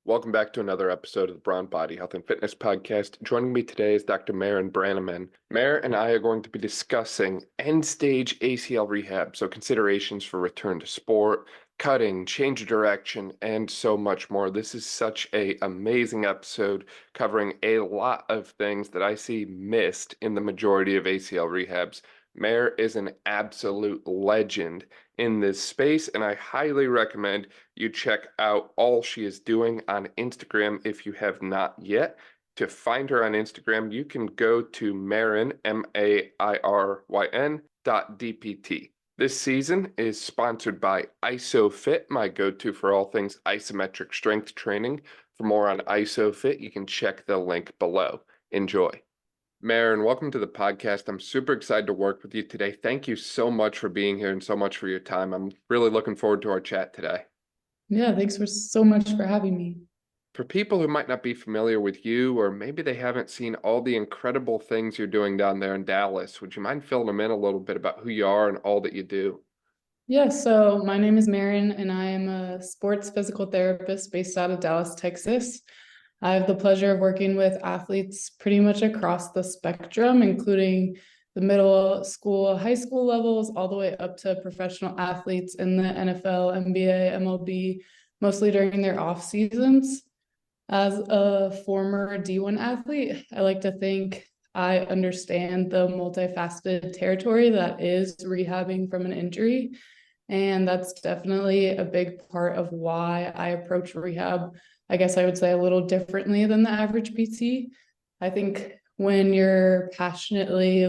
Welcome back to another episode of the Brawn Body Health and Fitness Podcast. Joining me today is Dr. Mairyn Branaman. Mair and I are going to be discussing end-stage ACL rehab, so considerations for return to sport, cutting, change of direction, and so much more. This is such an amazing episode covering a lot of things that I see missed in the majority of ACL rehabs. Mair is an absolute legend in this space, and I highly recommend you check out all she is doing on Instagram if you have not yet. To find her on Instagram, you can go to Mairyn, Mairyn.dpt. This season is sponsored by Isophit, my go-to for all things isometric strength training. For more on Isophit, you can check the link below. Enjoy. Mairyn, welcome to the podcast. I'm super excited to work with you today. Thank you so much for being here and so much for your time. I'm really looking forward to our chat today. Yeah, thanks so much for having me. For people who might not be familiar with you, or maybe they haven't seen all the incredible things you're doing down there in Dallas, would you mind filling them in a little bit about who you are and all that you do? Yeah, so my name is Mairyn, and I am a sports physical therapist based out of Dallas, Texas. I have the pleasure of working with athletes pretty much across the spectrum, including the middle school, high school levels, all the way up to professional athletes in the NFL, NBA, MLB, mostly during their off seasons. As a former D1 athlete, I like to think I understand the multifaceted territory that is rehabbing from an injury. And that's definitely a big part of why I approach rehab, I guess I would say, a little differently than the average PT. I think when you're passionately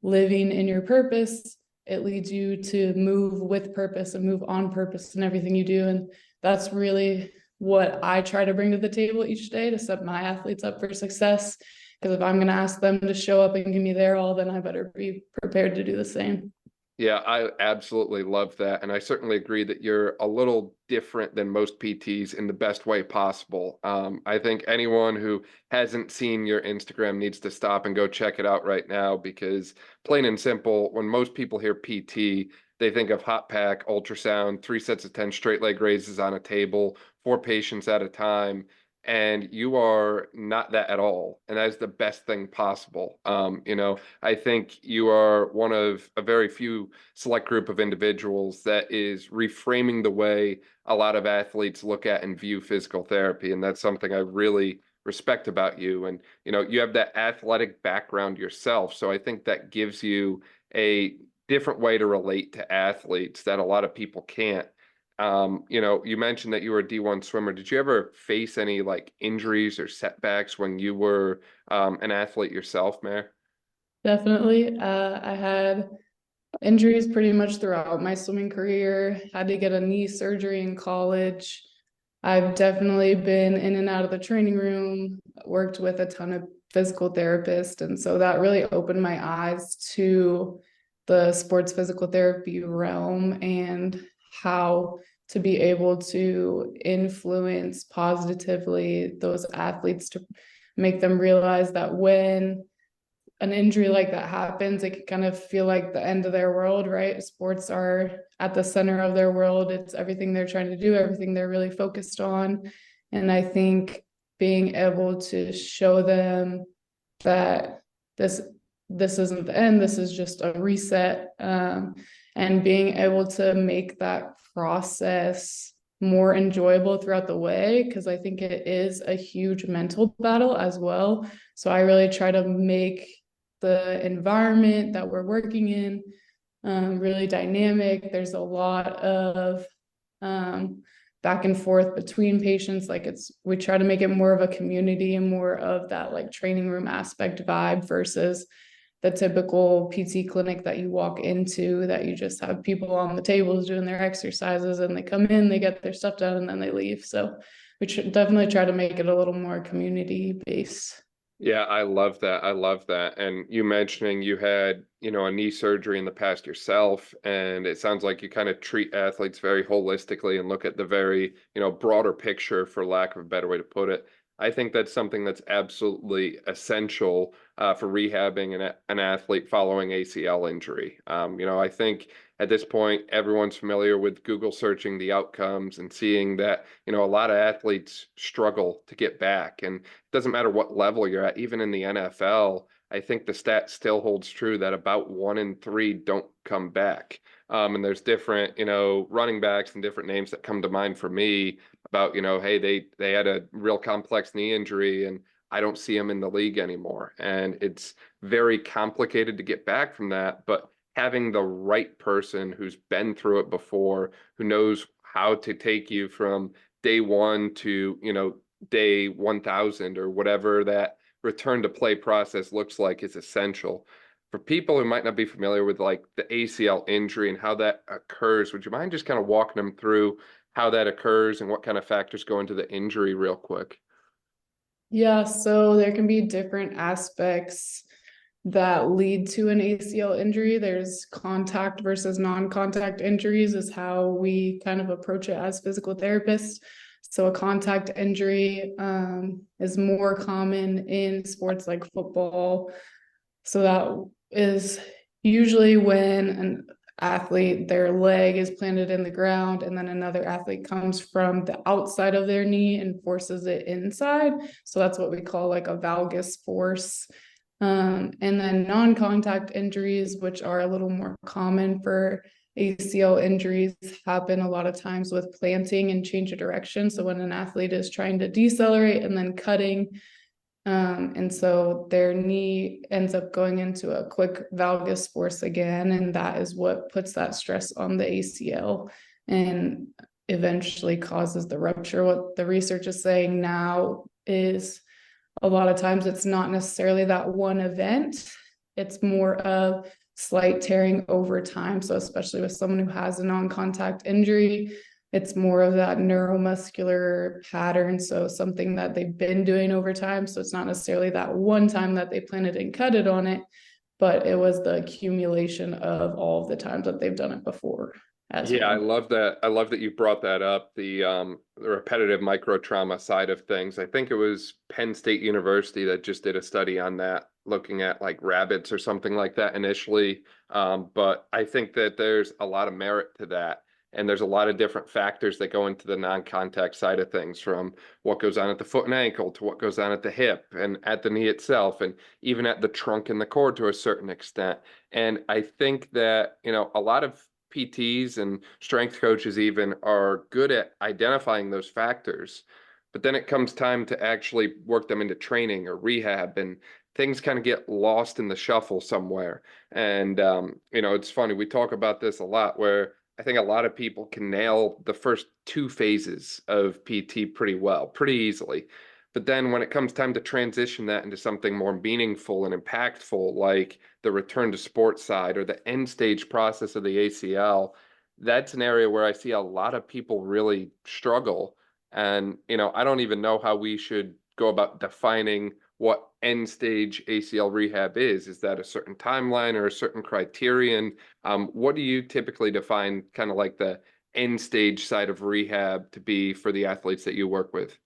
living in your purpose, it leads you to move with purpose and move on purpose in everything you do. And that's really what I try to bring to the table each day to set my athletes up for success. Because if I'm going to ask them to show up and give me their all, then I better be prepared to do the same. Yeah, I absolutely love that. And I certainly agree that you're a little different than most PTs in the best way possible. I think anyone who hasn't seen your Instagram needs to stop and go check it out right now, because plain and simple, when most people hear PT, they think of hot pack, ultrasound, 3 sets of 10 straight leg raises on a table, 4 patients at a time. And you are not that at all. And that is the best thing possible. I think you are one of a very few select group of individuals that is reframing the way a lot of athletes look at and view physical therapy. And that's something I really respect about you. And, you have that athletic background yourself. So I think that gives you a different way to relate to athletes that a lot of people can't. You mentioned that you were a D1 swimmer. Did you ever face any injuries or setbacks when you were an athlete yourself, Mair? Definitely. I had injuries pretty much throughout my swimming career. Had to get a knee surgery in college. I've definitely been in and out of the training room, worked with a ton of physical therapists. And so that really opened my eyes to the sports physical therapy realm and how to be able to influence positively those athletes to make them realize that when an injury like that happens, it can kind of feel like the end of their world, right? Sports are at the center of their world. It's everything they're trying to do, everything they're really focused on. And I think being able to show them that this isn't the end, this is just a reset, and being able to make that process more enjoyable throughout the way, because I think it is a huge mental battle as well. So I really try to make the environment that we're working in really dynamic. There's a lot of back and forth between patients. We try to make it more of a community and more of that training room aspect vibe versus the typical PT clinic that you walk into, that you just have people on the tables doing their exercises and they come in, they get their stuff done, and then they leave. So we should definitely try to make it a little more community based. Yeah, I love that. I love that. And you mentioning you had, a knee surgery in the past yourself, and it sounds like you kind of treat athletes very holistically and look at the very, broader picture, for lack of a better way to put it. I think that's something that's absolutely essential for rehabbing an athlete following ACL injury. I think at this point, everyone's familiar with Google searching the outcomes and seeing that, a lot of athletes struggle to get back. And it doesn't matter what level you're at, even in the NFL, I think the stat still holds true that about 1 in 3 don't come back. And there's different, running backs and different names that come to mind for me about, hey, they had a real complex knee injury and I don't see them in the league anymore. And it's very complicated to get back from that. But having the right person who's been through it before, who knows how to take you from day one to, day 1000 or whatever that return to play process looks like is essential. For people who might not be familiar with like the ACL injury and how that occurs, would you mind just kind of walking them through how that occurs and what kind of factors go into the injury real quick? Yeah, so there can be different aspects that lead to an ACL injury. There's contact versus non-contact injuries is how we kind of approach it as physical therapists. So a contact injury is more common in sports like football. So that is usually when an athlete, their leg is planted in the ground, and then another athlete comes from the outside of their knee and forces it inside. So that's what we call like a valgus force. And then non-contact injuries, which are a little more common for ACL injuries, happen a lot of times with planting and change of direction. So when an athlete is trying to decelerate and then cutting, and so their knee ends up going into a quick valgus force again, and that is what puts that stress on the ACL and eventually causes the rupture. What the research is saying now is a lot of times it's not necessarily that one event, it's more of slight tearing over time. So especially with someone who has a non-contact injury, it's more of that neuromuscular pattern. So something that they've been doing over time. So it's not necessarily that one time that they planted and cut it on it, but it was the accumulation of all of the times that they've done it before. Yeah, I love that. I love that you brought that up, the repetitive micro trauma side of things. I think it was Penn State University that just did a study on that, looking at like rabbits or something like that initially. But I think that there's a lot of merit to that. And there's a lot of different factors that go into the non-contact side of things, from what goes on at the foot and ankle to what goes on at the hip and at the knee itself, and even at the trunk and the core to a certain extent. And I think that, a lot of PTs and strength coaches even are good at identifying those factors, but then it comes time to actually work them into training or rehab, and things kind of get lost in the shuffle somewhere. And it's funny, we talk about this a lot, where I think a lot of people can nail the first 2 phases of PT pretty well, pretty easily. But then when it comes time to transition that into something more meaningful and impactful, like the return to sports side or the end stage process of the ACL, that's an area where I see a lot of people really struggle. And, I don't even know how we should go about defining what end stage ACL rehab is. Is that a certain timeline or a certain criterion? What do you typically define kind of like the end stage side of rehab to be for the athletes that you work with?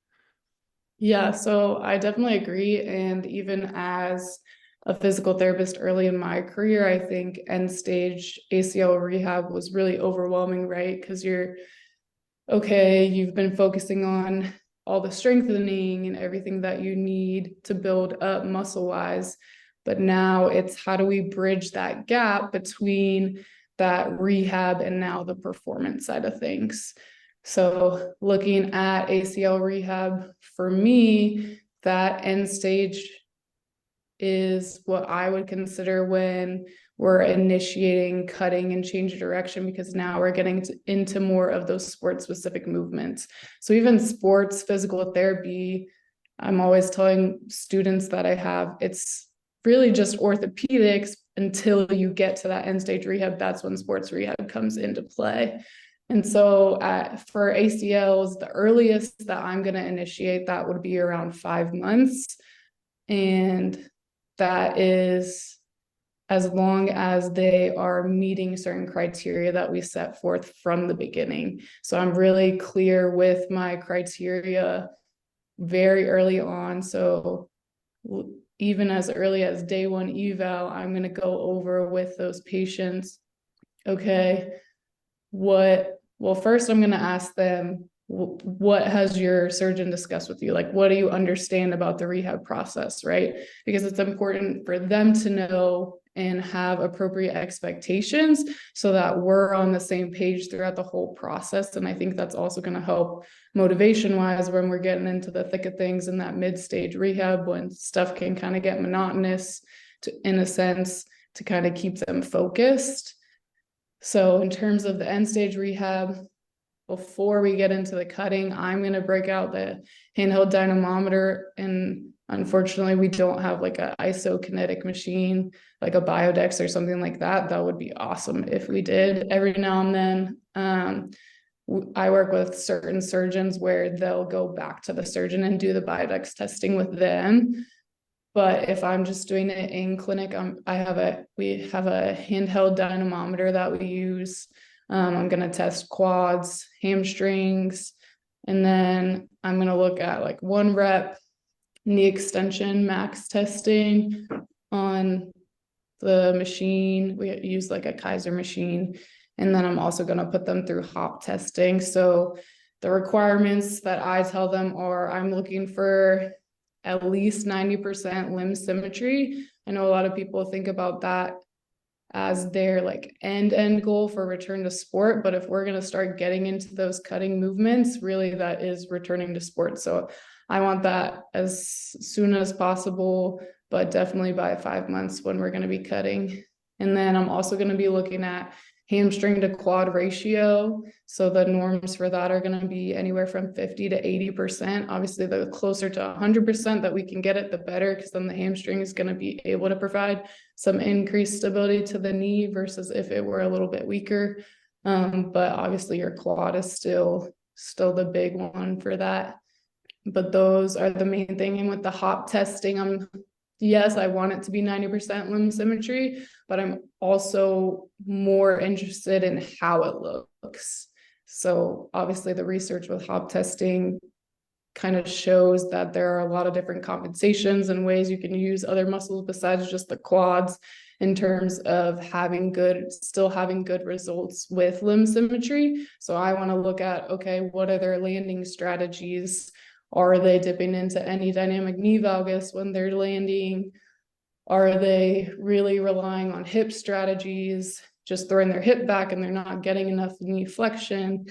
Yeah, so I definitely agree. And even as a physical therapist early in my career, I think end stage ACL rehab was really overwhelming, right? Because you've been focusing on all the strengthening and everything that you need to build up muscle wise. But now it's how do we bridge that gap between that rehab and now the performance side of things. So looking at ACL rehab, for me, that end stage is what I would consider when we're initiating cutting and change of direction, because now we're getting into more of those sport specific movements. So even sports physical therapy, I'm always telling students that I have, it's really just orthopedics until you get to that end stage rehab. That's when sports rehab comes into play. And so for ACLs, the earliest that I'm going to initiate that would be around 5 months. And that is as long as they are meeting certain criteria that we set forth from the beginning. So I'm really clear with my criteria very early on. So even as early as day 1 eval, I'm going to go over with those patients okay, first I'm going to ask them, what has your surgeon discussed with you? Like, what do you understand about the rehab process, right? Because it's important for them to know and have appropriate expectations so that we're on the same page throughout the whole process. And I think that's also going to help motivation wise when we're getting into the thick of things in that mid-stage rehab, when stuff can kind of get monotonous in a sense, to kind of keep them focused. So in terms of the end stage rehab, before we get into the cutting, I'm going to break out the handheld dynamometer. And unfortunately, we don't have like an isokinetic machine, like a Biodex or something like that. That would be awesome if we did. Every now and then, I work with certain surgeons where they'll go back to the surgeon and do the Biodex testing with them. But if I'm just doing it in clinic, we have a handheld dynamometer that we use. I'm going to test quads, hamstrings, and then I'm going to look at like 1 rep knee extension max testing on the machine. We use like a Kaiser machine. And then I'm also going to put them through hop testing. So the requirements that I tell them are, I'm looking for at least 90% limb symmetry. I know a lot of people think about that as their like end goal for return to sport, but if we're going to start getting into those cutting movements, really that is returning to sport. So I want that as soon as possible, but definitely by 5 months when we're going to be cutting. And then I'm also going to be looking at hamstring to quad ratio. So the norms for that are going to be anywhere from 50 to 80%. Obviously, the closer to 100% that we can get it, the better, because then the hamstring is going to be able to provide some increased stability to the knee versus if it were a little bit weaker. But obviously your quad is still the big one for that. But those are the main thing. And with the hop testing, yes, I want it to be 90% limb symmetry, but I'm also more interested in how it looks. So obviously the research with hop testing kind of shows that there are a lot of different compensations and ways you can use other muscles besides just the quads in terms of still having good results with limb symmetry. So I want to look at, okay, what are their landing strategies? Are they dipping into any dynamic knee valgus when they're landing? Are they really relying on hip strategies, just throwing their hip back and they're not getting enough knee flexion?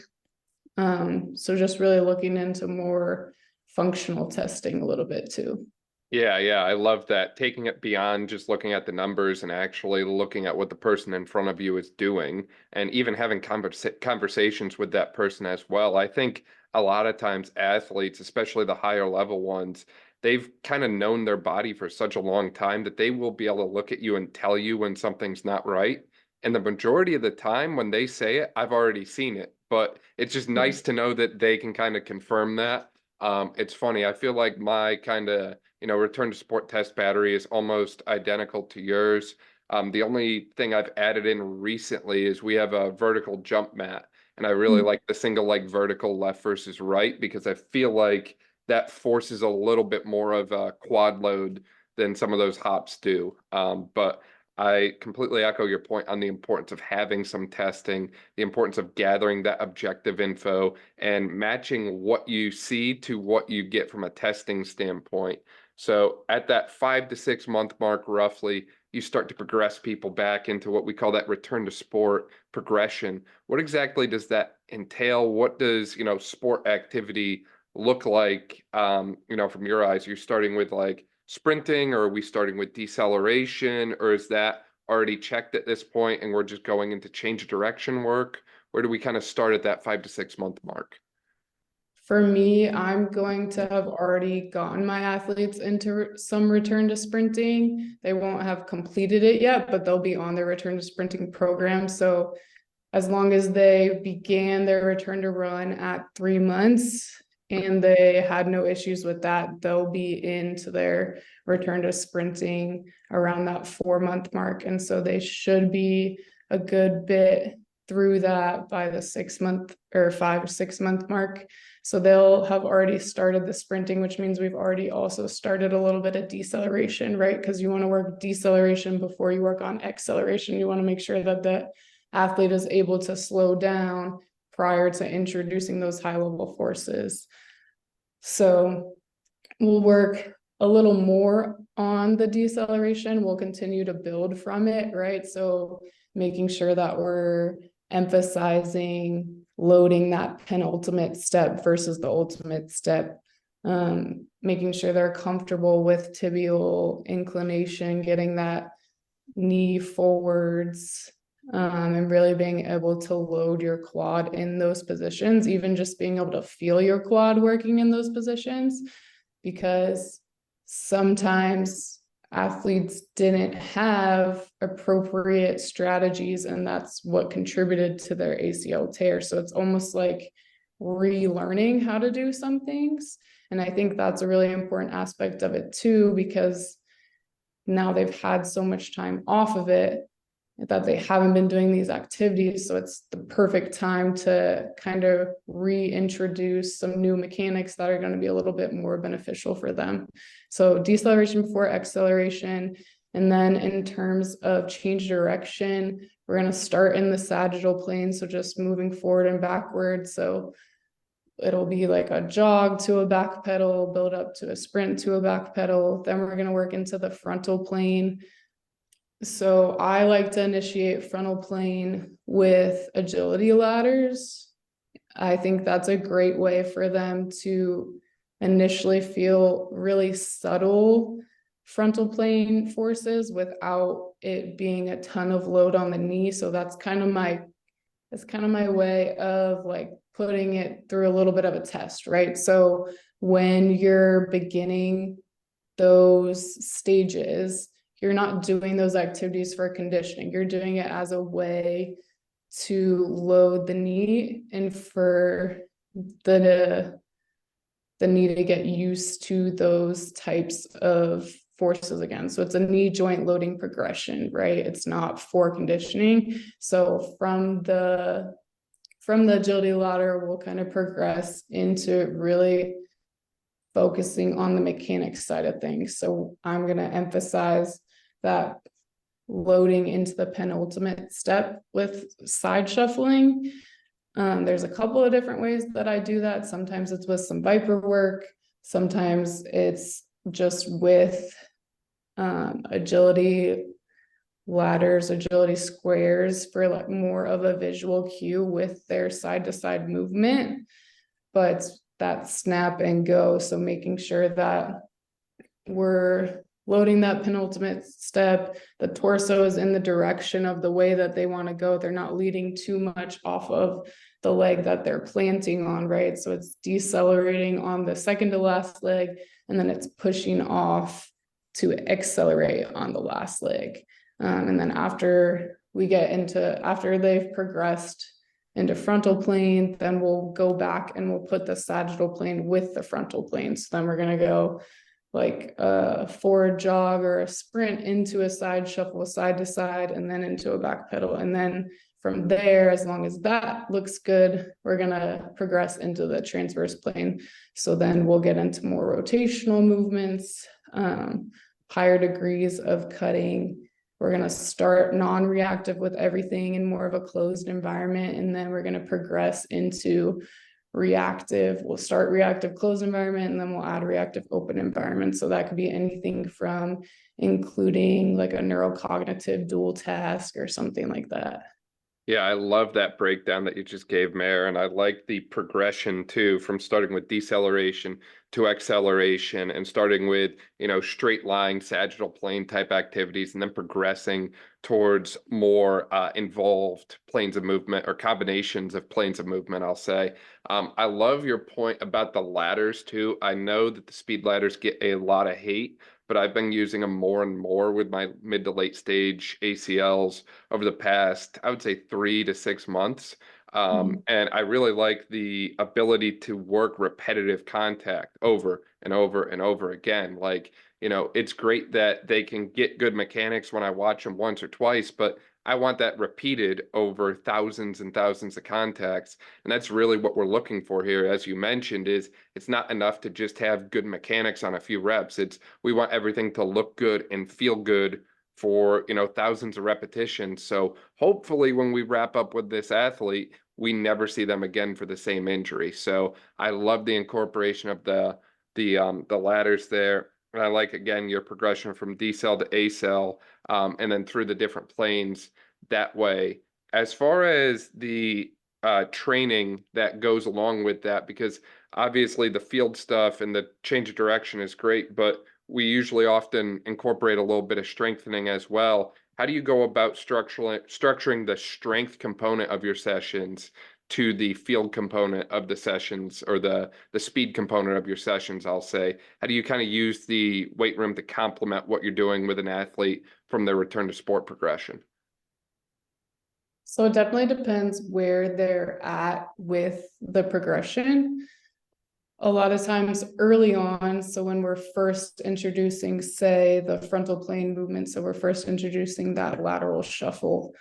So just really looking into more functional testing a little bit too. Yeah, I love that. Taking it beyond just looking at the numbers and actually looking at what the person in front of you is doing, and even having conversations with that person as well. I think a lot of times athletes, especially the higher level ones, they've kind of known their body for such a long time that they will be able to look at you and tell you when something's not right. And the majority of the time when they say it, I've already seen it. But it's just nice to know that they can kind of confirm that. It's funny. I feel like my kind of return to sport test battery is almost identical to yours. The only thing I've added in recently is we have a vertical jump mat, and I really like the single leg vertical left versus right because I feel like that forces a little bit more of a quad load than some of those hops do. But I completely echo your point on the importance of having some testing, the importance of gathering that objective info and matching what you see to what you get from a testing standpoint. So at that 5 to 6 month mark, roughly, you start to progress people back into what we call that return to sport progression. What exactly does that entail? What does, sport activity look like, from your eyes? You're starting with like sprinting, or are we starting with deceleration, or is that already checked at this point and we're just going into change of direction work? Where do we kind of start at that 5 to 6 month mark? For me, I'm going to have already gotten my athletes into some return to sprinting. They won't have completed it yet, but they'll be on their return to sprinting program. So as long as they began their return to run at 3 months and they had no issues with that, they'll be into their return to sprinting around that 4 month mark. And so they should be a good bit through that by the 6 month or 5 or 6 month mark. So they'll have already started the sprinting, which means we've already also started a little bit of deceleration, right? Because you want to work deceleration before you work on acceleration. You want to make sure that athlete is able to slow down prior to introducing those high level forces. So we'll work a little more on the deceleration. We'll continue to build from it, right? So making sure that we're emphasizing loading that penultimate step versus the ultimate step, making sure they're comfortable with tibial inclination, getting that knee forwards, and really being able to load your quad in those positions, even just being able to feel your quad working in those positions, because sometimes athletes didn't have appropriate strategies, and that's what contributed to their ACL tear. So it's almost like relearning how to do some things. And I think that's a really important aspect of it too, because now they've had so much time off of it that they haven't been doing these activities. So it's the perfect time to kind of reintroduce some new mechanics that are going to be a little bit more beneficial for them. So deceleration before acceleration. And then in terms of change direction, we're going to start in the sagittal plane. So just moving forward and backward. So it'll be like a jog to a back pedal, build up to a sprint to a back pedal. Then we're going to work into the frontal plane. So I like to initiate frontal plane with agility ladders. I think that's a great way for them to initially feel really subtle frontal plane forces without it being a ton of load on the knee. So that's kind of my way of like putting it through a little bit of a test, right? So when you're beginning those stages, you're not doing those activities for conditioning. You're doing it as a way to load the knee and for the knee to get used to those types of forces again. So it's a knee joint loading progression, right? It's not for conditioning. So from the agility ladder, we'll kind of progress into really focusing on the mechanics side of things. So I'm going to emphasize that loading into the penultimate step with side shuffling. There's a couple of different ways that I do that. Sometimes it's with some Viper work. Sometimes it's just with agility ladders, agility squares for like more of a visual cue with their side to side movement. But that snap and go. So making sure that we're loading that penultimate step, the torso is in the direction of the way that they want to go. They're not leading too much off of the leg that they're planting on, right? So it's decelerating on the second to last leg, and then it's pushing off to accelerate on the last leg. And then after they've progressed into frontal plane, then we'll go back and we'll put the sagittal plane with the frontal plane. So then we're going to go like a forward jog or a sprint into a side shuffle, side to side, and then into a back pedal. And then from there, as long as that looks good, we're going to progress into the transverse plane. So then we'll get into more rotational movements, higher degrees of cutting. We're going to start non-reactive with everything in more of a closed environment. And then we're going to progress into reactive. We'll start reactive closed environment, and then we'll add reactive open environment. So that could be anything from including like a neurocognitive dual task or something like that. Yeah, I love that breakdown that you just gave, Mayor. And I like the progression too, from starting with deceleration to acceleration and starting with, straight line sagittal plane type activities, and then progressing towards more involved planes of movement or combinations of planes of movement, I'll say. I love your point about the ladders too. I know that the speed ladders get a lot of hate, but I've been using them more and more with my mid to late stage ACLs over the past, I would say 3 to 6 months. And I really like the ability to work repetitive contact over and over and over again. Like, it's great that they can get good mechanics when I watch them once or twice, but I want that repeated over thousands and thousands of contacts. And that's really what we're looking for here, as you mentioned, is it's not enough to just have good mechanics on a few reps. We want everything to look good and feel good for, thousands of repetitions. So hopefully when we wrap up with this athlete, we never see them again for the same injury. So I love the incorporation of the ladders there. And I like, again, your progression from D cell to A cell, and then through the different planes that way. As far as the training that goes along with that, because obviously the field stuff and the change of direction is great, but we usually often incorporate a little bit of strengthening as well. How do you go about structuring the strength component of your sessions to the field component of the sessions, or the speed component of your sessions, I'll say? How do you kind of use the weight room to complement what you're doing with an athlete from their return to sport progression? So it definitely depends where they're at with the progression. A lot of times early on, so when we're first introducing, say, the frontal plane movement, so we're first introducing that lateral shuffle,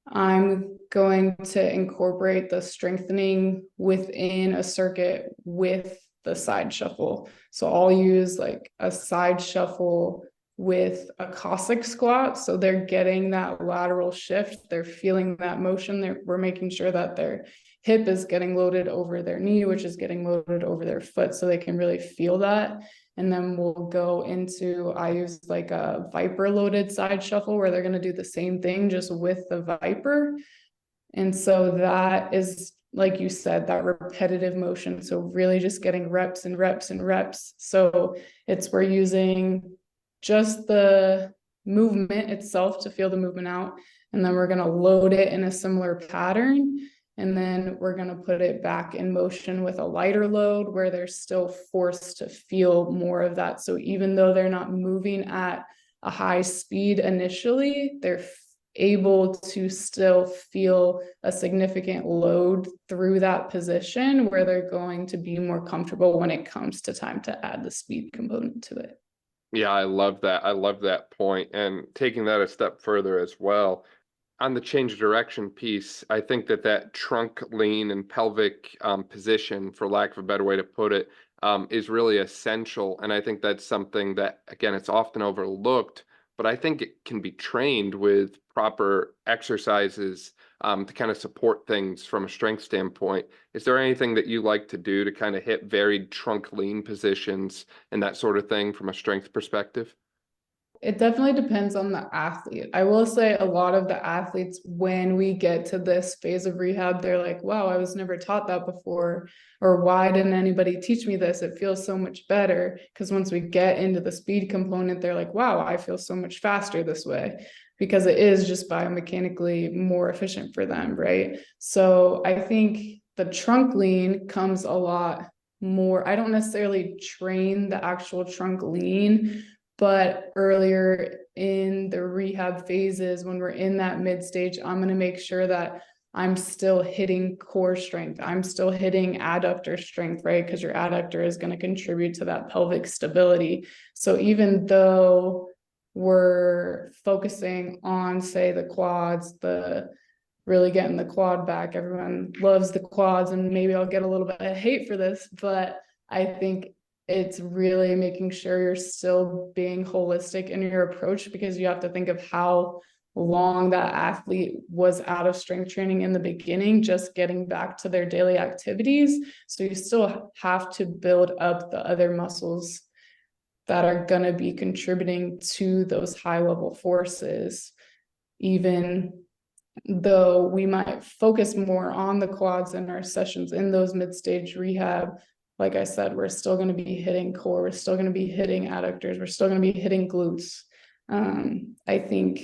I'm going to incorporate the strengthening within a circuit with the side shuffle. So I'll use like a side shuffle with a Cossack squat. So they're getting that lateral shift. They're feeling that motion. We're making sure that their hip is getting loaded over their knee, which is getting loaded over their foot, so they can really feel that. And then we'll go into, I use like a Viper loaded side shuffle where they're going to do the same thing just with the Viper. And so that is, like you said, that repetitive motion. So really just getting reps and reps and reps. So we're using just the movement itself to feel the movement out. And then we're going to load it in a similar pattern. And then we're going to put it back in motion with a lighter load where they're still forced to feel more of that. So even though they're not moving at a high speed initially, they're able to still feel a significant load through that position where they're going to be more comfortable when it comes to time to add the speed component to it. Yeah, I love that. I love that point. And taking that a step further as well, on the change of direction piece, I think that trunk lean and pelvic position, for lack of a better way to put it, is really essential. And I think that's something that, again, it's often overlooked, but I think it can be trained with proper exercises to kind of support things from a strength standpoint. Is there anything that you like to do to kind of hit varied trunk lean positions and that sort of thing from a strength perspective? It definitely depends on the athlete. I will say a lot of the athletes, when we get to this phase of rehab, they're like, wow, I was never taught that before. Or why didn't anybody teach me this? It feels so much better. Because once we get into the speed component, they're like, wow, I feel so much faster this way. Because it is just biomechanically more efficient for them, right? So I think the trunk lean comes a lot more. I don't necessarily train the actual trunk lean, but earlier in the rehab phases, when we're in that mid stage, I'm going to make sure that I'm still hitting core strength. I'm still hitting adductor strength, right? Because your adductor is going to contribute to that pelvic stability. So even though we're focusing on, say, the quads, really getting the quad back, everyone loves the quads, and maybe I'll get a little bit of hate for this, but I think it's really making sure you're still being holistic in your approach, because you have to think of how long that athlete was out of strength training in the beginning, just getting back to their daily activities. So you still have to build up the other muscles that are going to be contributing to those high level forces, even though we might focus more on the quads in our sessions in those mid-stage rehab. Like I said, we're still going to be hitting core, we're still going to be hitting adductors, we're still going to be hitting glutes. I think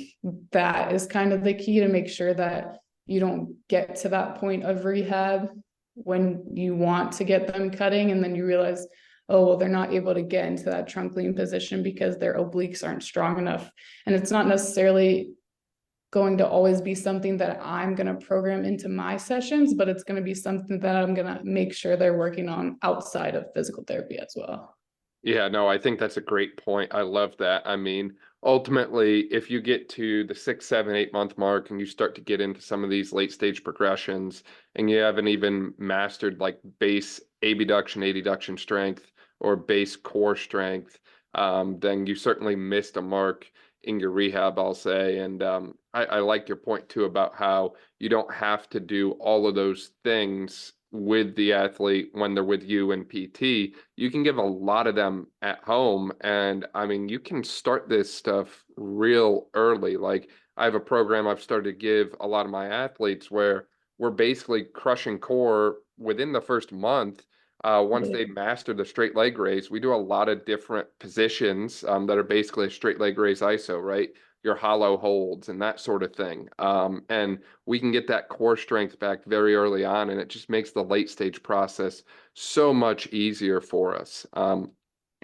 that is kind of the key to make sure that you don't get to that point of rehab when you want to get them cutting, and then you realize, oh, well, they're not able to get into that trunk lean position because their obliques aren't strong enough. And it's not necessarily going to always be something that I'm going to program into my sessions, but it's going to be something that I'm going to make sure they're working on outside of physical therapy as well. Yeah, no, I think that's a great point. I love that. I mean, ultimately, if you get to the 6, 7, 8 month mark and you start to get into some of these late stage progressions and you haven't even mastered like base abduction, adduction strength or base core strength, then you certainly missed a mark in your rehab, I'll say. And I like your point too about how you don't have to do all of those things with the athlete when they're with you in PT. You can give a lot of them at home. And I mean, you can start this stuff real early. Like I have a program I've started to give a lot of my athletes where we're basically crushing core within the first month. Once they master the straight leg raise, we do a lot of different positions that are basically a straight leg raise iso, right? Your hollow holds and that sort of thing. And we can get that core strength back very early on, and it just makes the late stage process so much easier for us. You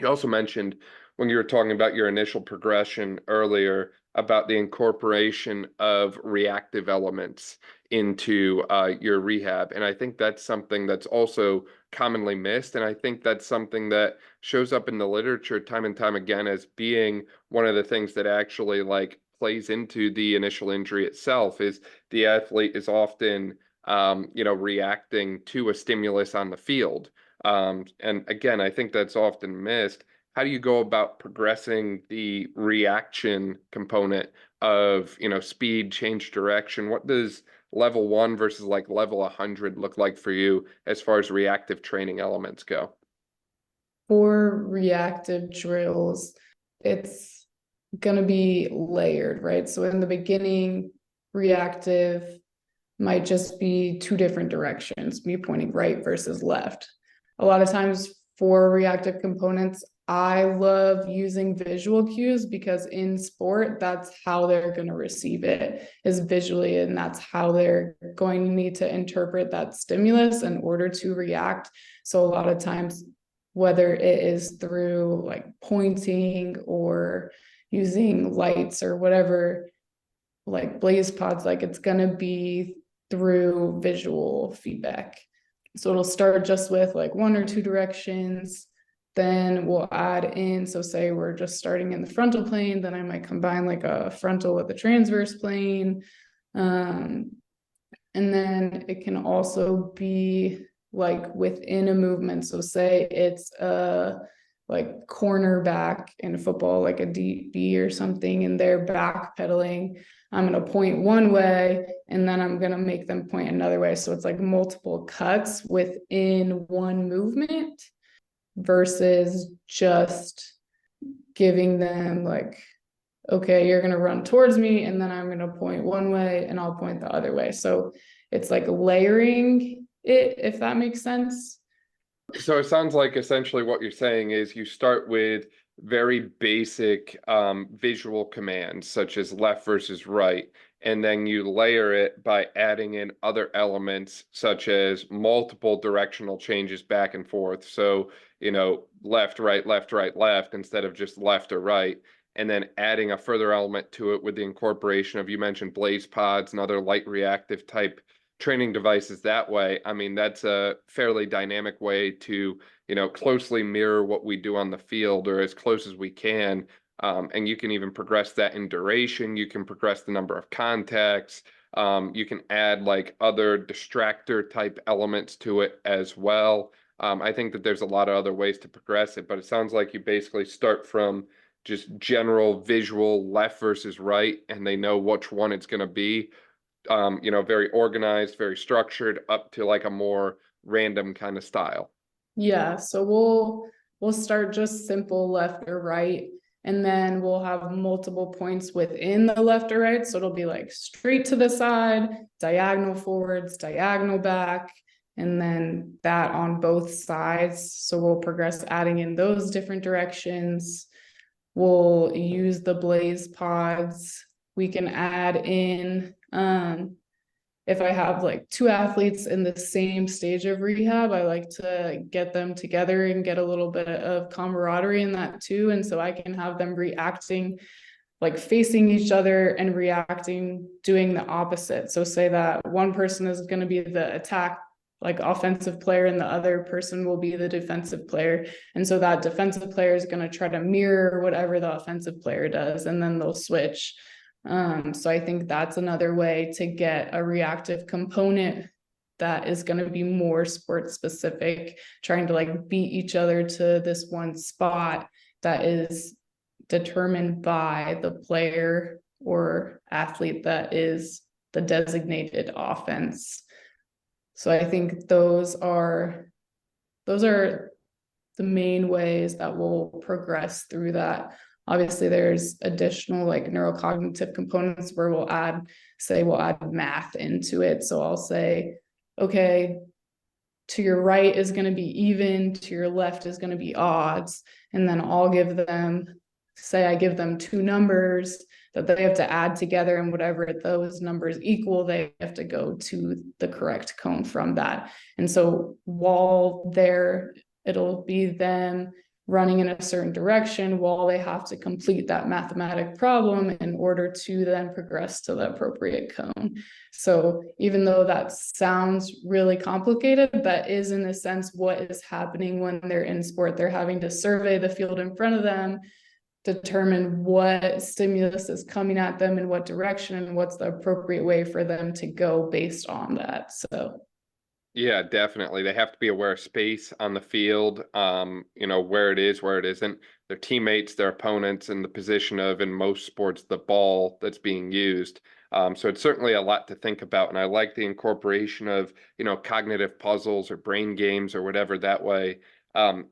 also mentioned when you were talking about your initial progression earlier about the incorporation of reactive elements into your rehab. And I think that's something that's also commonly missed. And I think that's something that shows up in the literature time and time again as being one of the things that actually like plays into the initial injury itself is the athlete is often, reacting to a stimulus on the field. And again, I think that's often missed. How do you go about progressing the reaction component of, speed, change direction? What does level 1 versus like level 100 look like for you as far as reactive training elements go? For reactive drills, it's going to be layered, right? So in the beginning, reactive might just be two different directions, me pointing right versus left. A lot of times for reactive components, I love using visual cues because in sport, that's how they're going to receive it is visually, and that's how they're going to need to interpret that stimulus in order to react. So a lot of times, whether it is through like pointing or using lights or whatever, like blaze pods, like it's going to be through visual feedback. So it'll start just with like one or two directions. Then we'll add in, so say we're just starting in the frontal plane, then I might combine like a frontal with a transverse plane. And then it can also be like within a movement. So say it's a like cornerback in football, like a DB or something, and they're backpedaling. I'm going to point one way and then I'm going to make them point another way. So it's like multiple cuts within one movement versus just giving them like, okay, you're going to run towards me and then I'm going to point one way and I'll point the other way. So it's like layering it, if that makes sense. So it sounds like essentially what you're saying is you start with very basic visual commands such as left versus right, and then you layer it by adding in other elements such as multiple directional changes back and forth. So, left, right, left, right, left, instead of just left or right, and then adding a further element to it with the incorporation of, you mentioned blaze pods and other light reactive type training devices that way. I mean, that's a fairly dynamic way to, closely mirror what we do on the field or as close as we can. And you can even progress that in duration. You can progress the number of contacts. You can add like other distractor type elements to it as well. I think that there's a lot of other ways to progress it, but it sounds like you basically start from just general visual left versus right, and they know which one it's going to be. Very organized, very structured, up to like a more random kind of style. Yeah, so we'll start just simple left or right, and then we'll have multiple points within the left or right. So it'll be like straight to the side, diagonal forwards, diagonal back, and then that on both sides. So we'll progress adding in those different directions. We'll use the blaze pods. We can add in, if I have like two athletes in the same stage of rehab, I like to get them together and get a little bit of camaraderie in that too. And so I can have them reacting, like facing each other and reacting, doing the opposite. So say that one person is going to be the attack, like offensive player, and the other person will be the defensive player. And so that defensive player is going to try to mirror whatever the offensive player does, and then they'll switch. So I think that's another way to get a reactive component that is going to be more sport specific, trying to like beat each other to this one spot that is determined by the player or athlete that is the designated offense. So I think those are the main ways that we'll progress through that. Obviously, there's additional like neurocognitive components where we'll add math into it. So I'll say, okay, to your right is going to be even, to your left is going to be odds. And then I'll give them, say I give them two numbers that they have to add together, and whatever those numbers equal, they have to go to the correct cone from that. And so while it'll be them running in a certain direction while they have to complete that mathematic problem in order to then progress to the appropriate cone. So even though that sounds really complicated, that is in a sense what is happening when they're in sport. They're having to survey the field in front of them, determine what stimulus is coming at them in what direction, and what's the appropriate way for them to go based on that. So yeah, definitely. They have to be aware of space on the field, where it is, where it isn't, their teammates, their opponents, and the position of, in most sports, the ball that's being used. So it's certainly a lot to think about. And I like the incorporation of, cognitive puzzles or brain games or whatever that way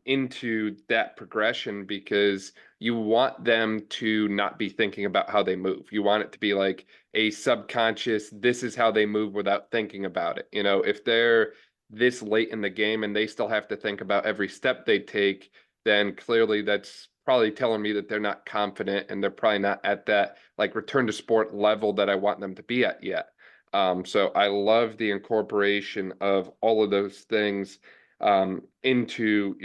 into that progression, because you want them to not be thinking about how they move. You want it to be like a subconscious, this is how they move without thinking about it. If they're this late in the game and they still have to think about every step they take, then clearly that's probably telling me that they're not confident and they're probably not at that like return to sport level that I want them to be at yet. So I love the incorporation of all of those things into,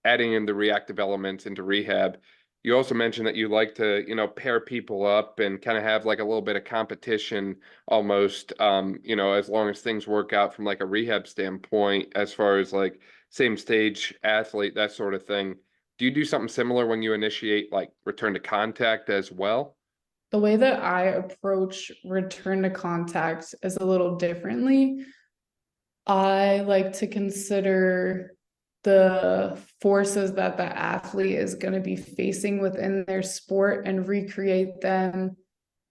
adding in the reactive elements into rehab. You also mentioned that you like to, pair people up and kind of have like a little bit of competition almost, as long as things work out from like a rehab standpoint, as far as like same stage athlete, that sort of thing. Do you do something similar when you initiate like return to contact as well? the way that I approach return to contact is a little differently. I like to consider the forces that the athlete is going to be facing within their sport and recreate them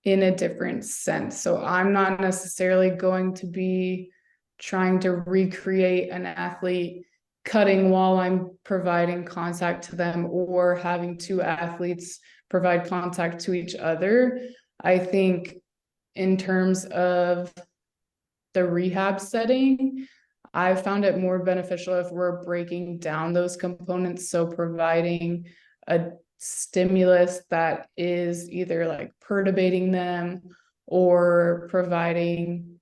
in a different sense. So I'm not necessarily going to be trying to recreate an athlete cutting while I'm providing contact to them, or having two athletes provide contact to each other. I think in terms of the rehab setting, I found it more beneficial if we're breaking down those components. So providing a stimulus that is either like perturbating them, or providing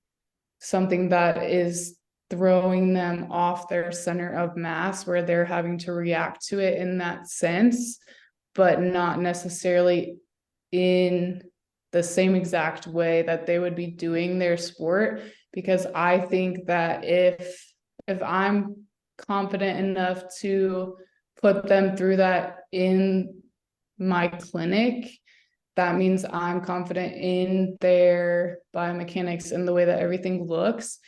something that is throwing them off their center of mass, where they're having to react to it in that sense, but not necessarily in the same exact way that they would be doing their sport. Because I think that if I'm confident enough to put them through that in my clinic, that means I'm confident in their biomechanics and the way that everything looks.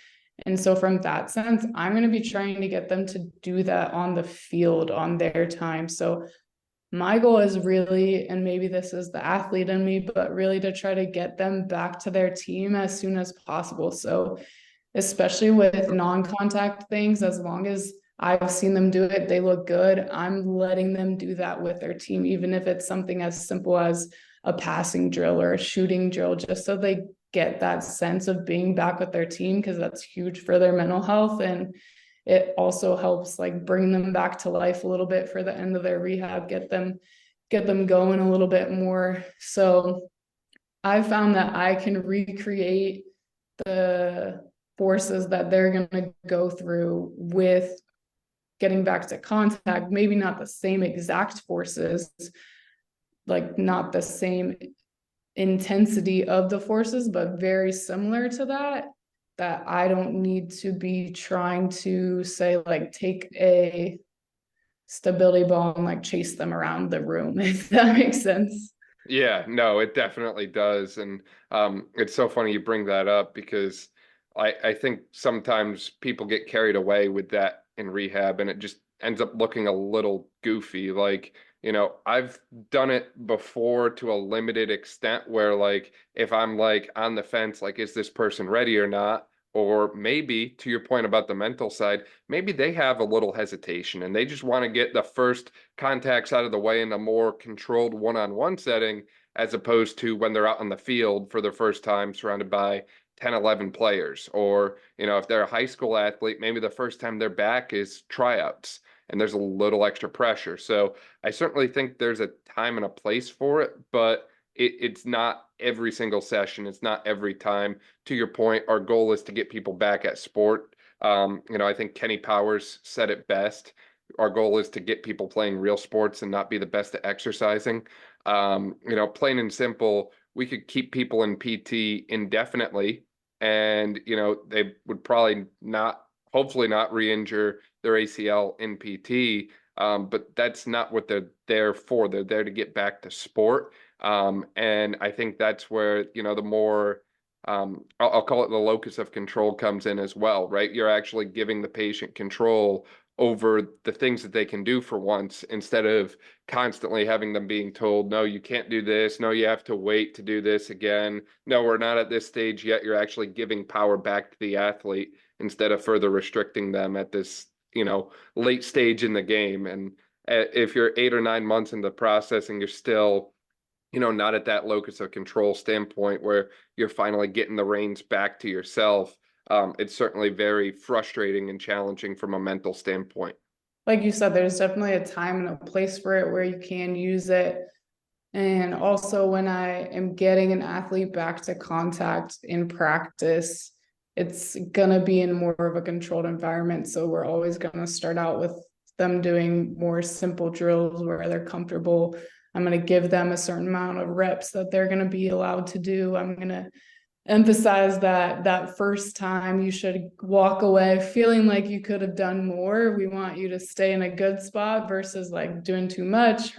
And so from that sense, I'm going to be trying to get them to do that on the field on their time. So my goal is really, and maybe this is the athlete in me, but really to try to get them back to their team as soon as possible. So especially with non-contact things, as long as I've seen them do it, they look good, I'm letting them do that with their team, even if it's something as simple as a passing drill or a shooting drill, just so they get that sense of being back with their team, because that's huge for their mental health. And it also helps like bring them back to life a little bit for the end of their rehab, get them going a little bit more. So I found that I can recreate the forces that they're going to go through with getting back to contact, maybe not the same exact forces, like not the same intensity of the forces, but very similar to that I don't need to be trying to say like take a stability ball and like chase them around the room, if that makes sense. Yeah, no, it definitely does. And it's so funny you bring that up, because I think sometimes people get carried away with that in rehab and it just ends up looking a little goofy. Like, I've done it before to a limited extent where like if I'm like on the fence, like is this person ready or not? Or maybe to your point about the mental side, maybe they have a little hesitation and they just want to get the first contacts out of the way in a more controlled one-on-one setting, as opposed to when they're out on the field for their first time surrounded by 10, 11 players. Or, if they're a high school athlete, maybe the first time they're back is tryouts and there's a little extra pressure. So I certainly think there's a time and a place for it, but it's not every single session. It's not every time. To your point, our goal is to get people back at sport. I think Kenny Powers said it best. Our goal is to get people playing real sports and not be the best at exercising. Plain and simple, we could keep people in PT indefinitely and, they would probably not, hopefully not re-injure their ACL in PT. But that's not what they're there for. They're there to get back to sport. And I think that's where, the more, I'll call it the locus of control comes in as well, right? You're actually giving the patient control over the things that they can do for once, instead of constantly having them being told, no, you can't do this. No, you have to wait to do this again. No, we're not at this stage yet. You're actually giving power back to the athlete instead of further restricting them at this, late stage in the game. And if you're 8 or 9 months in the process and you're still, not at that locus of control standpoint where you're finally getting the reins back to yourself, it's certainly very frustrating and challenging from a mental standpoint. Like you said, there's definitely a time and a place for it where you can use it. And also when I am getting an athlete back to contact in practice, it's going to be in more of a controlled environment. So we're always going to start out with them doing more simple drills where they're comfortable. I'm going to give them a certain amount of reps that they're going to be allowed to do. I'm going to emphasize that first time you should walk away feeling like you could have done more. We want you to stay in a good spot versus like doing too much,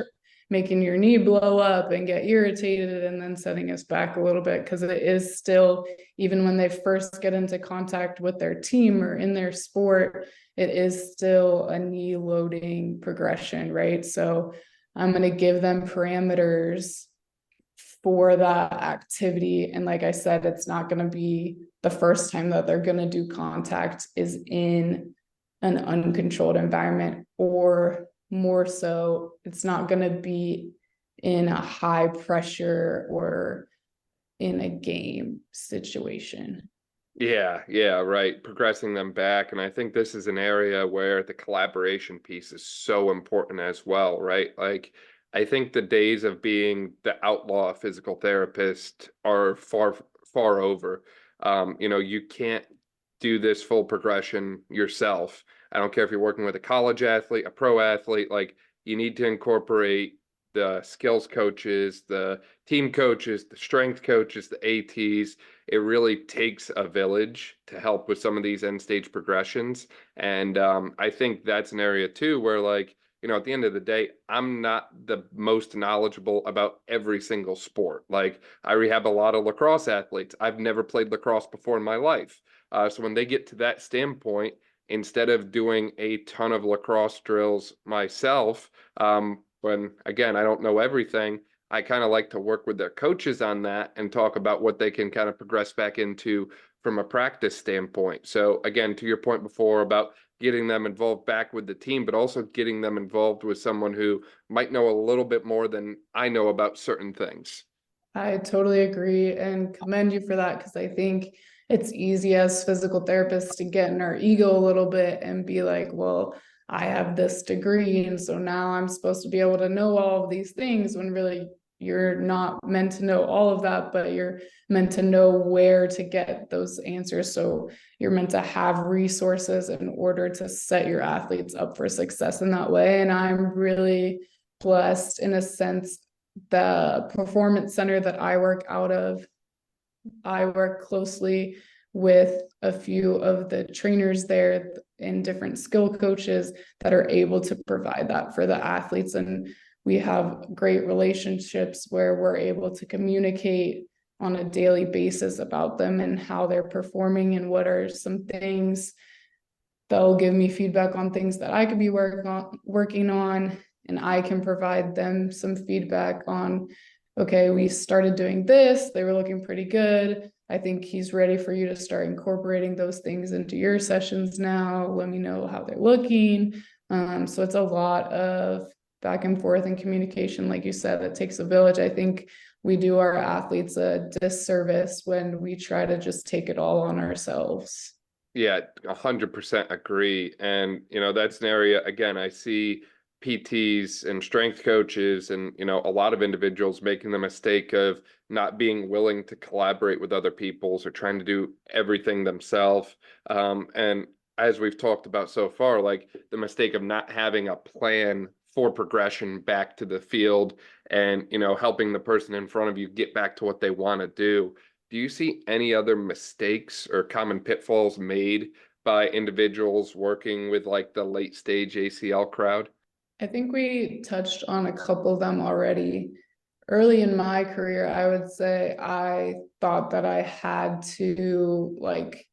making your knee blow up and get irritated and then setting us back a little bit, because it is still, even when they first get into contact with their team or in their sport, it is still a knee loading progression, right? So I'm going to give them parameters for that activity. And like I said, it's not going to be the first time that they're going to do contact is in an uncontrolled environment, or more so, it's not going to be in a high pressure or in a game situation. Yeah, right. Progressing them back. And I think this is an area where the collaboration piece is so important as well, right? Like, I think the days of being the outlaw physical therapist are far, far over. You can't do this full progression yourself. I don't care if you're working with a college athlete, a pro athlete, like you need to incorporate the skills coaches, the team coaches, the strength coaches, the ATs. It really takes a village to help with some of these end stage progressions. And I think that's an area too where, like, at the end of the day, I'm not the most knowledgeable about every single sport. Like, I rehab a lot of lacrosse athletes. I've never played lacrosse before in my life. So when they get to that standpoint, instead of doing a ton of lacrosse drills myself, when again, I don't know everything, I kind of like to work with their coaches on that and talk about what they can kind of progress back into from a practice standpoint. So again, to your point before about getting them involved back with the team, but also getting them involved with someone who might know a little bit more than I know about certain things. I totally agree and commend you for that, because I think it's easy as physical therapists to get in our ego a little bit and be like, well, I have this degree, and so now I'm supposed to be able to know all of these things, when really you're not meant to know all of that, but you're meant to know where to get those answers. So you're meant to have resources in order to set your athletes up for success in that way. And I'm really blessed in a sense. The performance center that I work out of, I work closely with a few of the trainers there and different skill coaches that are able to provide that for the athletes. And we have great relationships where we're able to communicate on a daily basis about them and how they're performing and what are some things. They'll give me feedback on things that I could be working on. and I can provide them some feedback on, okay, we started doing this, they were looking pretty good. I think he's ready for you to start incorporating those things into your sessions now. Let me know how they're looking. So it's a lot of back and forth and communication. Like you said, it takes a village. I think we do our athletes a disservice when we try to just take it all on ourselves. Yeah, 100% agree. And, that's an area, again, I see PTs and strength coaches and, a lot of individuals making the mistake of not being willing to collaborate with other peoples or trying to do everything themselves. And as we've talked about so far, like the mistake of not having a plan for progression back to the field and, helping the person in front of you get back to what they want to do. Do you see any other mistakes or common pitfalls made by individuals working with like the late stage ACL crowd? I think we touched on a couple of them already. Early in my career, I would say I thought that I had to like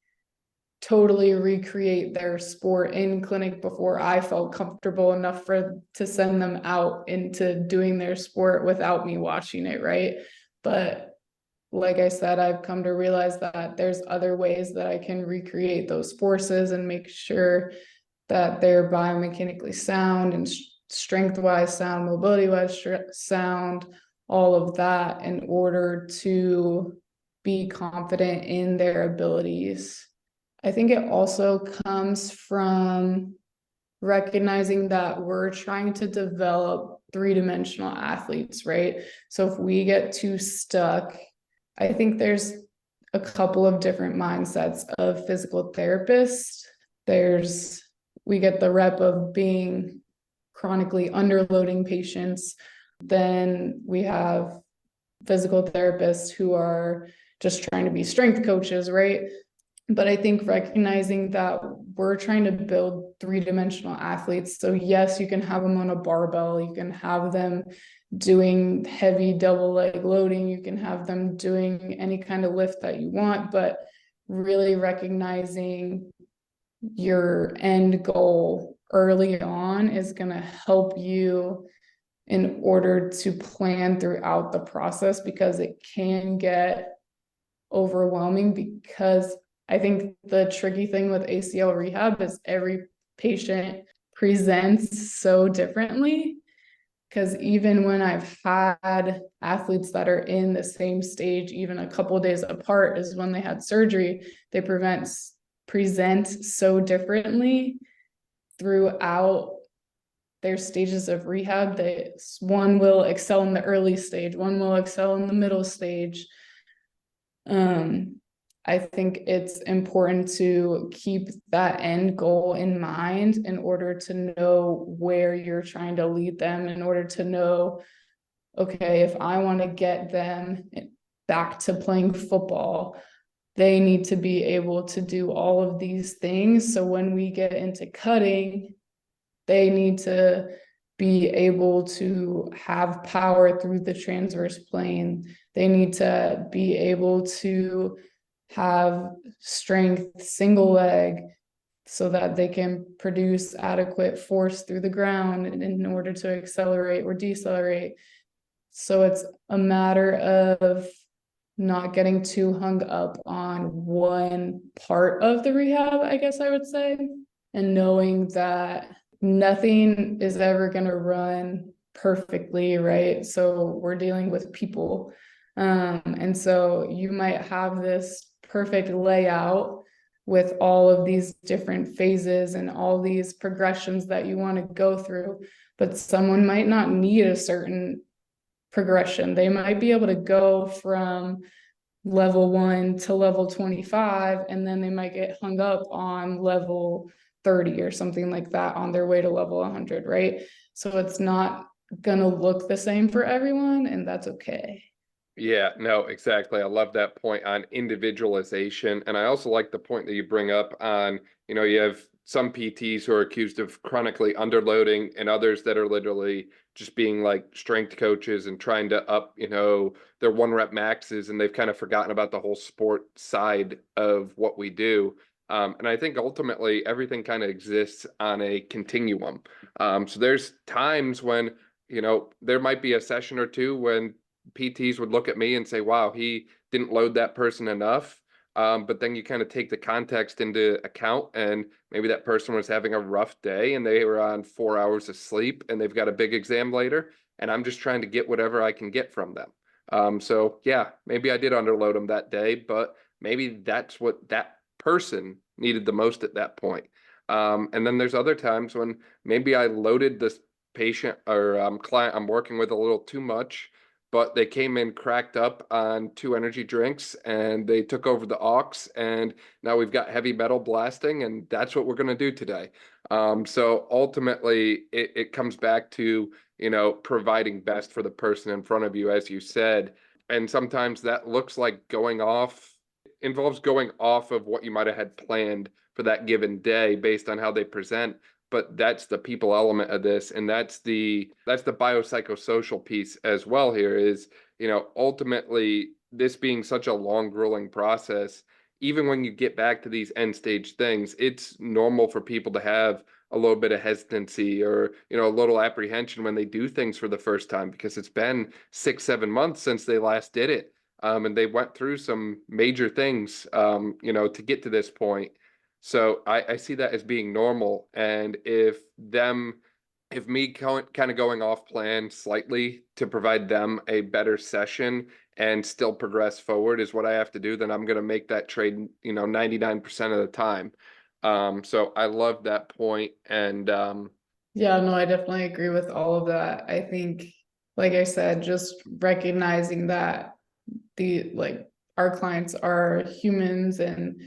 totally recreate their sport in clinic before I felt comfortable enough to send them out into doing their sport without me watching it, right? But like I said, I've come to realize that there's other ways that I can recreate those forces and make sure that they're biomechanically sound and strength-wise sound, mobility-wise sound, all of that in order to be confident in their abilities. I think it also comes from recognizing that we're trying to develop three-dimensional athletes, right? So if we get too stuck, I think there's a couple of different mindsets of physical therapists. We get the rep of being chronically underloading patients. Then we have physical therapists who are just trying to be strength coaches, right? But I think recognizing that we're trying to build three-dimensional athletes. So yes, you can have them on a barbell, you can have them doing heavy double leg loading, you can have them doing any kind of lift that you want, but really recognizing your end goal early on is going to help you in order to plan throughout the process, because it can get overwhelming. Because I think the tricky thing with ACL rehab is every patient presents so differently. Because even when I've had athletes that are in the same stage, even a couple of days apart as when they had surgery, they present so differently throughout their stages of rehab. One will excel in the early stage, one will excel in the middle stage. I think it's important to keep that end goal in mind in order to know where you're trying to lead them, in order to know, okay, if I want to get them back to playing football, they need to be able to do all of these things. So when we get into cutting, they need to be able to have power through the transverse plane. They need to be able to have strength single leg so that they can produce adequate force through the ground in order to accelerate or decelerate. So it's a matter of not getting too hung up on one part of the rehab, I guess I would say, and knowing that nothing is ever going to run perfectly, right? So we're dealing with people. And so you might have this perfect layout with all of these different phases and all these progressions that you want to go through, but someone might not need a certain progression. They might be able to go from level 1 to level 25, and then they might get hung up on level 30 or something like that on their way to level 100, right? So it's not going to look the same for everyone, and that's okay. Yeah, no, exactly. I love that point on individualization. And I also like the point that you bring up on, you have some PTs who are accused of chronically underloading and others that are literally just being like strength coaches and trying to up, their 1 rep maxes, and they've kind of forgotten about the whole sport side of what we do. And I think ultimately everything kind of exists on a continuum. So there's times when, there might be a session or two when PTs would look at me and say, wow, he didn't load that person enough. But then you kind of take the context into account, and maybe that person was having a rough day and they were on 4 hours of sleep and they've got a big exam later, and I'm just trying to get whatever I can get from them. So yeah, maybe I did underload them that day, but maybe that's what that person needed the most at that point. And then there's other times when maybe I loaded this patient or client I'm working with a little too much, but they came in cracked up on 2 energy drinks and they took over the aux, and now we've got heavy metal blasting, and that's what we're going to do today. So ultimately it comes back to, providing best for the person in front of you, as you said. And sometimes that looks like involves going off of what you might have had planned for that given day based on how they present. But that's the people element of this, and that's the biopsychosocial piece as well here is, ultimately this being such a long grueling process, even when you get back to these end stage things, it's normal for people to have a little bit of hesitancy or, a little apprehension when they do things for the first time, because it's been 6, 7 months since they last did it. And they went through some major things, to get to this point. So I see that as being normal. And if me kind of going off plan slightly to provide them a better session and still progress forward is what I have to do, then I'm going to make that trade, 99% of the time. So I love that point. And Yeah, no, I definitely agree with all of that. I think, like I said, just recognizing that our clients are humans, and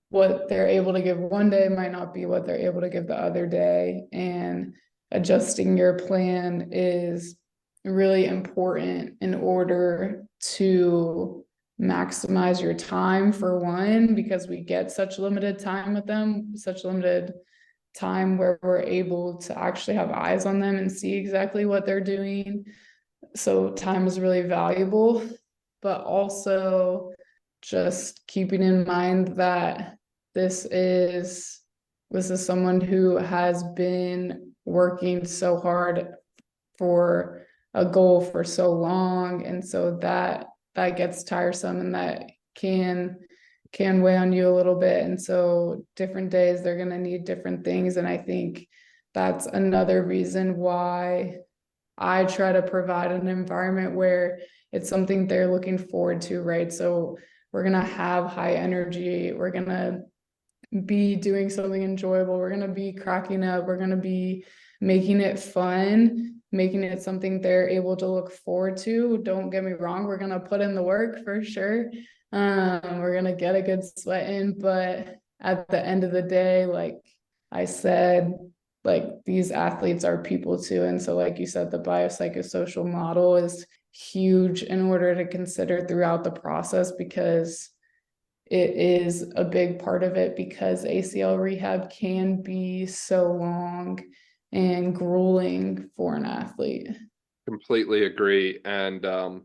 what they're able to give one day might not be what they're able to give the other day, and adjusting your plan is really important in order to maximize your time, for one, because we get such limited time with them, such limited time where we're able to actually have eyes on them and see exactly what they're doing. So time is really valuable, but also just keeping in mind that this is someone who has been working so hard for a goal for so long, and so that gets tiresome, and that can weigh on you a little bit. And so different days they're going to need different things, and I think that's another reason why I try to provide an environment where it's something they're looking forward to, right? So we're going to have high energy, we're going to be doing something enjoyable, we're going to be cracking up, we're going to be making it fun, making it something they're able to look forward to. Don't get me wrong, we're going to put in the work for sure. We're going to get a good sweat in, but at the end of the day, like I said, like these athletes are people too. And so, like you said, the biopsychosocial model is huge in order to consider throughout the process, because it is a big part of it, because ACL rehab can be so long and grueling for an athlete. completely agree. And I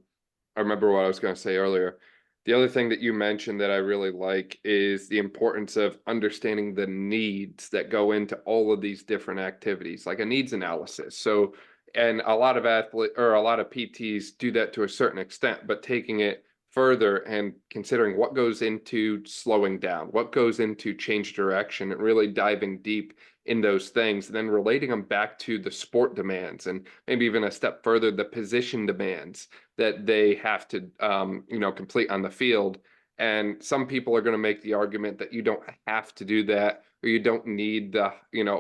remember what I was going to say earlier. The other thing that you mentioned that I really like is the importance of understanding the needs that go into all of these different activities, like a needs analysis. So, and a lot of PTs do that to a certain extent, but taking it further and considering what goes into slowing down, what goes into change direction, and really diving deep in those things, and then relating them back to the sport demands, and maybe even a step further, the position demands that they have to, complete on the field. And some people are going to make the argument that you don't have to do that, or you don't need the,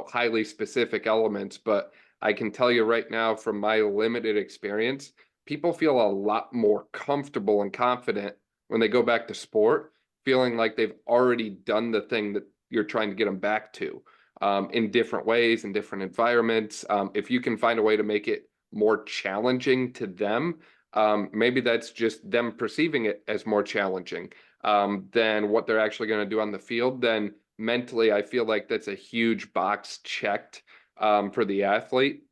highly specific elements. But I can tell you right now, from my limited experience, people feel a lot more comfortable and confident when they go back to sport, feeling like they've already done the thing that you're trying to get them back to, in different ways, in different environments. If you can find a way to make it more challenging to them, maybe that's just them perceiving it as more challenging than what they're actually going to do on the field, then mentally, I feel like that's a huge box checked for the athlete.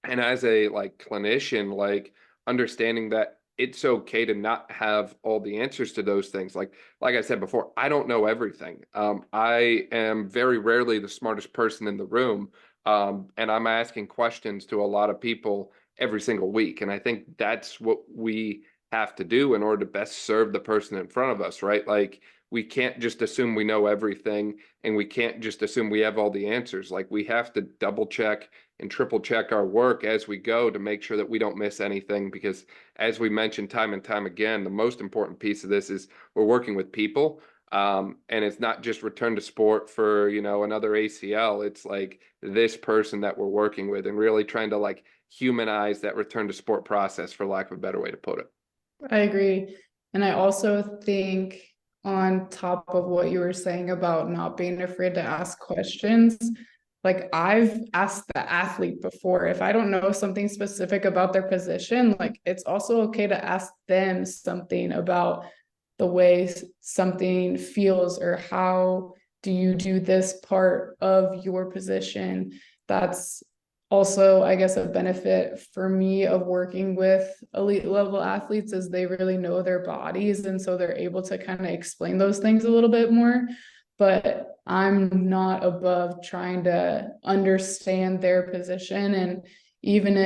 And as a clinician, understanding that it's okay to not have all the answers to those things. Like I said before, I don't know everything. I am very rarely the smartest person in the room. And I'm asking questions to a lot of people every single week. And I think that's what we have to do in order to best serve the person in front of us, right? Like we can't just assume we know everything, and we can't just assume we have all the answers. Like we have to double check and triple check our work as we go to make sure that we don't miss anything, because as we mentioned time and time again, the most important piece of this is we're working with people. And it's not just return to sport for, another ACL. It's like this person that we're working with, and really trying to like humanize that return to sport process, for lack of a better way to put it. I agree. And I also think, on top of what you were saying about not being afraid to ask questions, like I've asked the athlete before, if I don't know something specific about their position, like it's also okay to ask them something about the way something feels, or how do you do this part of your position. That's also, I guess, a benefit for me of working with elite level athletes, is they really know their bodies, and so they're able to kind of explain those things a little bit more. But I'm not above trying to understand their position, and even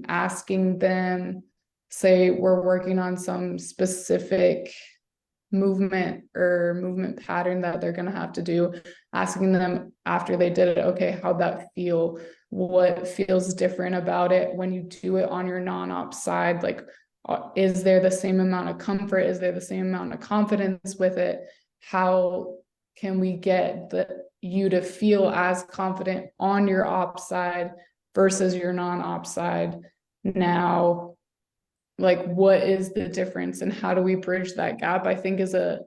asking them, say we're working on some specific movement pattern that they're going to have to do, asking them after they did it, okay, how'd that feel? What feels different about it when you do it on your non-op side? Like, is there the same amount of comfort? Is there the same amount of confidence with it? How can we get you to feel as confident on your op side versus your non-op side? Now, like, what is the difference, and how do we bridge that gap? I think is a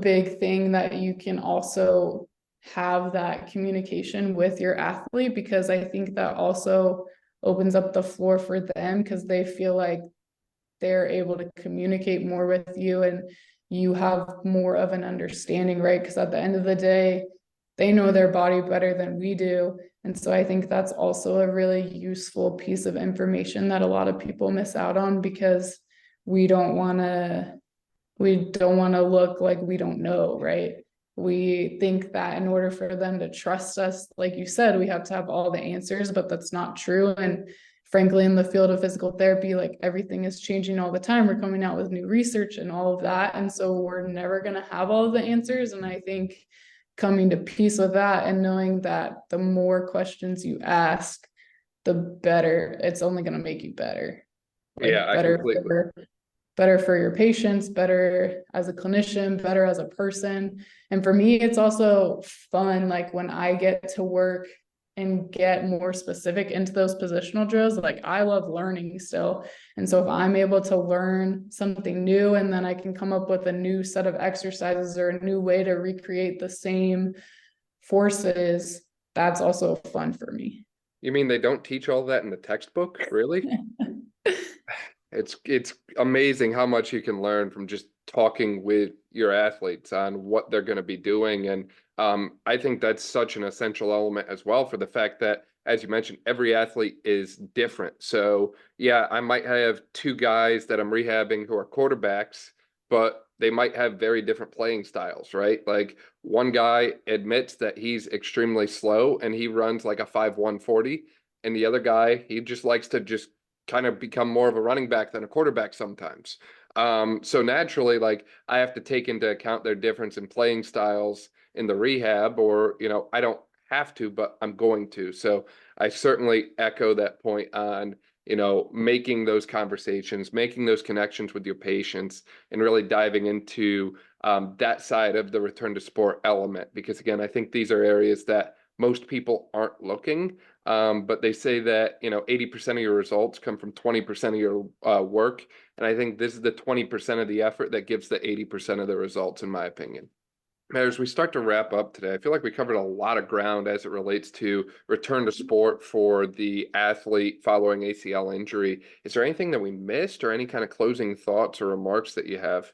big thing, that you can also have that communication with your athlete, because I think that also opens up the floor for them, because they feel like they're able to communicate more with you, and you have more of an understanding, right? Because at the end of the day, they know their body better than we do. And so I think that's also a really useful piece of information that a lot of people miss out on, because we don't want to look like we don't know, right? We think that in order for them to trust us, like you said, we have to have all the answers, but that's not true. And frankly, in the field of physical therapy, like everything is changing all the time. We're coming out with new research and all of that. And so we're never going to have all of the answers. And I think coming to peace with that, and knowing that the more questions you ask, the better. It's only going to make you better. Like, Yeah, I completely. better for your patients, better as a clinician, better as a person. And for me, it's also fun, like when I get to work and get more specific into those positional drills, like I love learning still. And so if I'm able to learn something new, and then I can come up with a new set of exercises or a new way to recreate the same forces, that's also fun for me. You mean they don't teach all that in the textbook? Really? It's amazing how much you can learn from just talking with your athletes on what they're going to be doing. And I think that's such an essential element as well, for the fact that, as you mentioned, every athlete is different. So yeah, I might have two guys that I'm rehabbing who are quarterbacks, but they might have very different playing styles, right? Like one guy admits that he's extremely slow and he runs like a 5.140, and the other guy, he just likes to just kind of become more of a running back than a quarterback sometimes. So naturally, like I have to take into account their difference in playing styles in the rehab, or, I don't have to, but I'm going to. So I certainly echo that point on, making those conversations, making those connections with your patients, and really diving into that side of the return to sport element. Because again, I think these are areas that most people aren't looking. But they say that, 80% of your results come from 20% of your work. And I think this is the 20% of the effort that gives the 80% of the results, in my opinion. As we start to wrap up today, I feel like we covered a lot of ground as it relates to return to sport for the athlete following ACL injury. Is there anything that we missed, or any kind of closing thoughts or remarks that you have?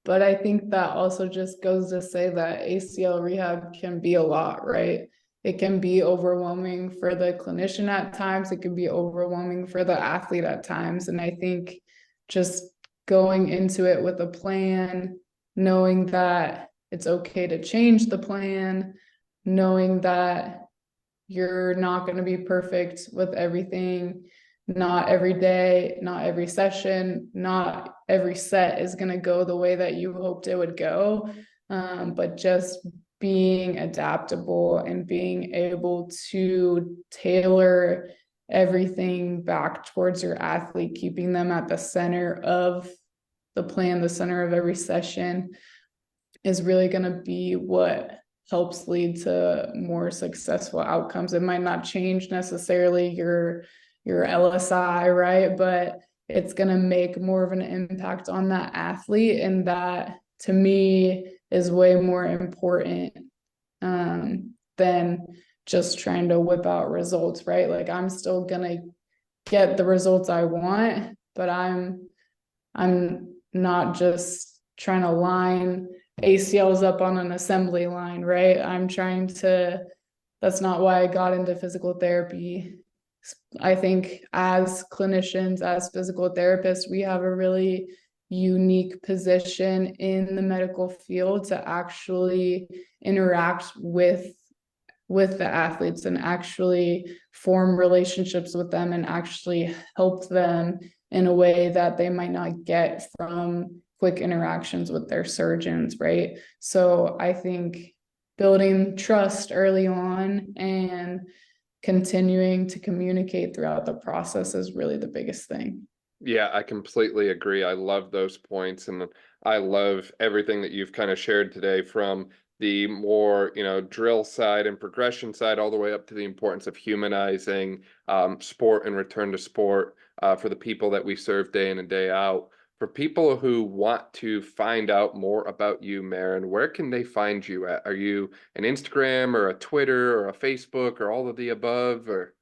But I think that also just goes to say that ACL rehab can be a lot, right? it can be overwhelming for the clinician at times. It can be overwhelming for the athlete at times. And I think just going into it with a plan, knowing that it's okay to change the plan, knowing that you're not going to be perfect with everything. Not every day, not every session, not every set is going to go the way that you hoped it would go. But just being adaptable and being able to tailor everything back towards your athlete, keeping them at the center of the plan, the center of every session, is really going to be what helps lead to more successful outcomes. It might not change necessarily your LSI, right? But it's going to make more of an impact on that athlete. And that, to me, is way more important than just trying to whip out results, right? Like, I'm still going to get the results I want, but I'm not just trying to line ACLs up on an assembly line, right? That's not why I got into physical therapy. I think as clinicians, as physical therapists, we have a really unique position in the medical field to actually interact with the athletes and actually form relationships with them and actually help them in a way that they might not get from quick interactions with their surgeons, right? So I think building trust early on and continuing to communicate throughout the process is really the biggest thing. Yeah, I completely agree. I love those points, and I love everything that you've kind of shared today, from the more, drill side and progression side, all the way up to the importance of humanizing sport and return to sport for the people that we serve day in and day out. For people who want to find out more about you, Mairyn, where can they find you at? Are you an Instagram or a Twitter or a Facebook or all of the above? Or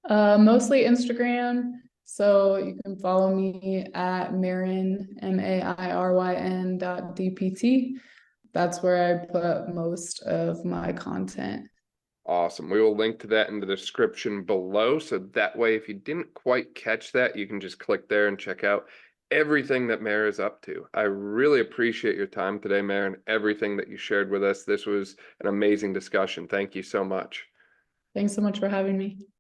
Mostly Instagram. So you can follow me at Mairyn, MAIRYN.DPT. That's where I put most of my content. awesome. We will link to that in the description below. So that way, if you didn't quite catch that, you can just click there and check out everything that Mairyn is up to. I really appreciate your time today, Mairyn, everything that you shared with us. This was an amazing discussion. Thank you so much. Thanks so much for having me.